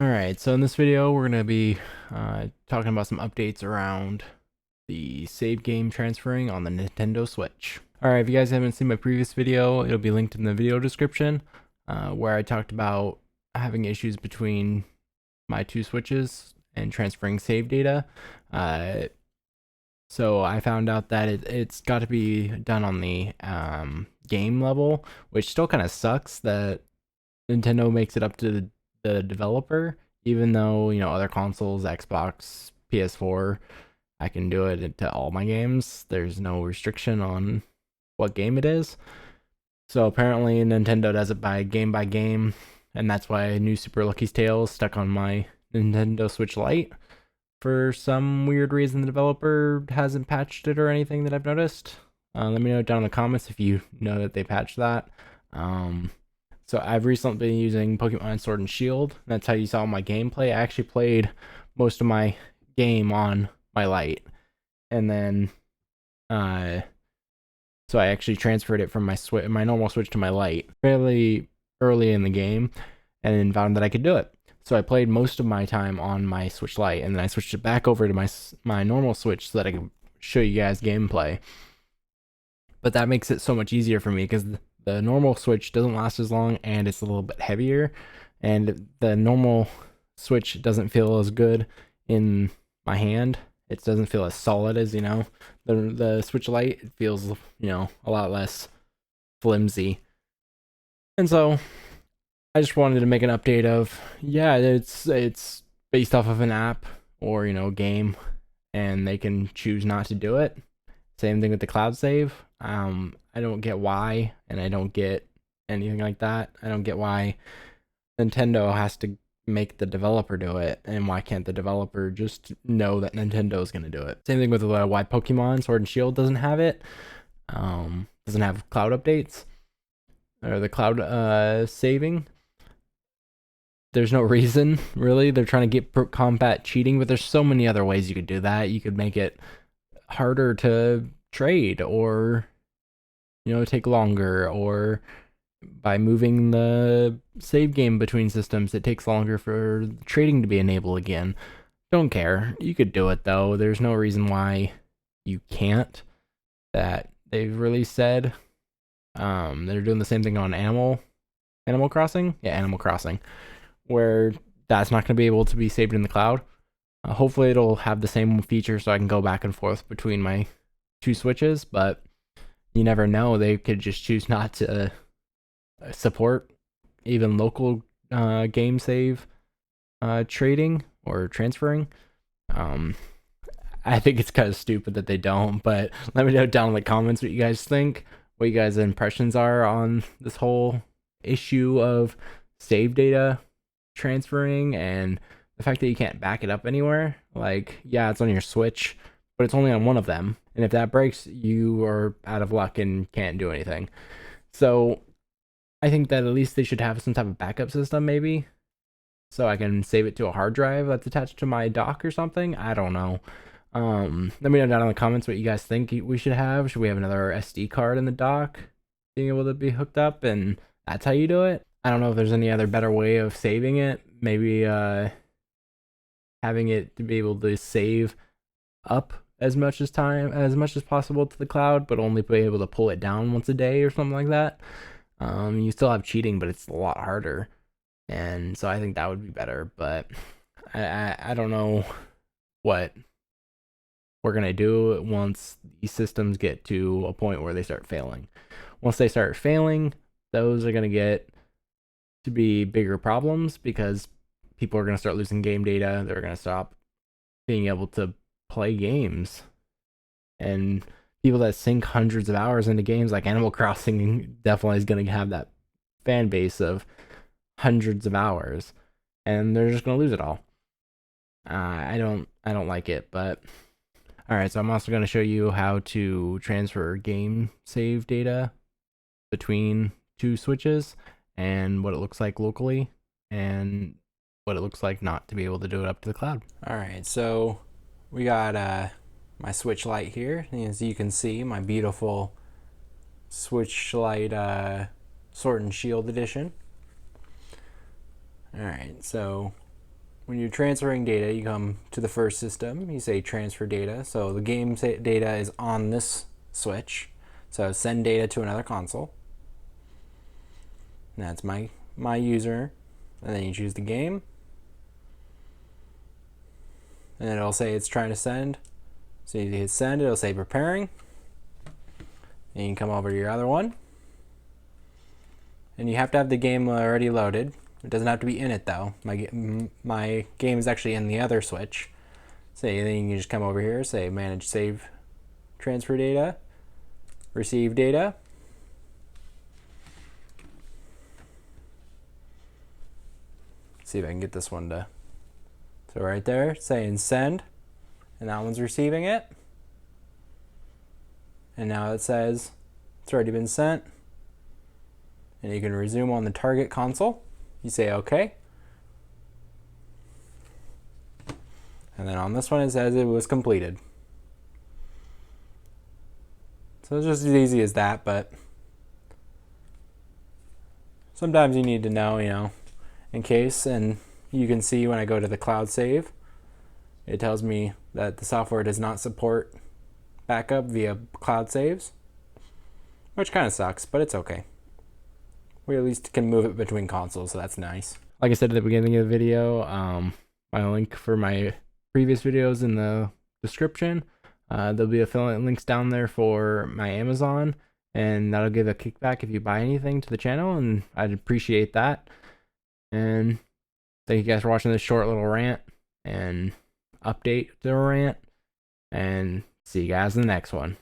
Alright, so in this video we're going to be talking about some updates around the save game transferring on the Nintendo Switch. Alright, if you guys haven't seen my previous video, it'll be linked in the video description, where I talked about having issues between my two Switches and transferring save data. So I found out that it's got to be done on the game level, which still kind of sucks that Nintendo makes it up to the developer, even though, other consoles, Xbox, PS4, I can do it to all my games. There's no restriction on what game it is. So apparently Nintendo does it by game, and that's why New Super Lucky's Tale is stuck on my Nintendo Switch Lite. For some weird reason, the developer hasn't patched it or anything that I've noticed. Let me know down in the comments if you know that they patched that. So I've recently been using Pokemon Sword and Shield. That's how you saw my gameplay. I actually played most of my game on my Lite, and then so I actually transferred it from my normal Switch to my Lite fairly early in the game, and then found that I could do it. So I played most of my time on my Switch Lite, and then I switched it back over to my normal Switch so that I could show you guys gameplay. But that makes it so much easier for me because the normal Switch doesn't last as long and it's a little bit heavier, and the normal Switch doesn't feel as good in my hand. It doesn't feel as solid as, the Switch Lite. It feels, a lot less flimsy. And so I just wanted to make an update of, it's based off of an app or, game, and they can choose not to do it. Same thing with the cloud save. I don't get why, and I don't get anything like that. I don't get why Nintendo has to make the developer do it, and why can't the developer just know that Nintendo is going to do it? Same thing with why Pokemon Sword and Shield doesn't have it. Doesn't have cloud updates or the cloud saving. There's no reason, really. They're trying to combat cheating, but there's so many other ways you could do that. You could make it harder to trade, or take longer, or by moving the save game between systems, it takes longer for trading to be enabled again. Don't care. You could do it though. There's no reason why you can't. That they've really said. They're doing the same thing on Animal Crossing. Yeah, Animal Crossing, where that's not going to be able to be saved in the cloud. Hopefully it'll have the same feature so I can go back and forth between my two Switches, but you never know. They could just choose not to support even local game save trading or transferring. I think it's kind of stupid that they don't, but let me know down in the comments what you guys think, what you guys' impressions are on this whole issue of save data transferring, and the fact that you can't back it up anywhere. Like, yeah, it's on your Switch, but it's only on one of them, and if that breaks, you are out of luck and can't do anything. So I think that at least they should have some type of backup system, maybe, so I can save it to a hard drive that's attached to my dock or something. I don't know. Let me know down in the comments what you guys think we should have. Should we have another SD card in the dock being able to be hooked up, and that's how you do it? I don't know if there's any other better way of saving it. Maybe having it to be able to save up as much as possible to the cloud, but only be able to pull it down once a day or something like that. You still have cheating, but it's a lot harder, and so I think that would be better. But I don't know what we're gonna do once these systems get to a point where they start failing. Once they start failing, those are gonna get to be bigger problems because people are gonna start losing game data. They're gonna stop being able to play games, and people that sink hundreds of hours into games like Animal Crossing definitely is going to have that fan base of hundreds of hours, and they're just going to lose it all. I don't like it, but all right. So I'm also going to show you how to transfer game save data between two Switches, and what it looks like locally, and what it looks like not to be able to do it up to the cloud. All right, so we got my Switch Lite here. As you can see, my beautiful Switch Lite Sword and Shield edition. Alright, so when you're transferring data, you come to the first system, you say transfer data. So the game data is on this switch. So send data to another console. And that's my user. And then you choose the game. And it'll say it's trying to send. So you hit send, it'll say preparing. And you can come over to your other one. And you have to have the game already loaded. It doesn't have to be in it though. My game is actually in the other switch. So then you can just come over here, say manage save transfer data, receive data. See if I can get this one to. So right there, saying send, and that one's receiving it. And now it says it's already been sent. And you can resume on the target console. You say OK. And then on this one it says it was completed. So it's just as easy as that, but sometimes you need to know, in case. And you can see when I go to the cloud save, it tells me that the software does not support backup via cloud saves, which kind of sucks, but it's okay. We at least can move it between consoles, so that's nice. Like I said at the beginning of the video, my link for my previous videos in the description. There'll be affiliate links down there for my Amazon, and that'll give a kickback if you buy anything to the channel, and I'd appreciate that. And thank you guys for watching this short little rant and update to the rant, and see you guys in the next one.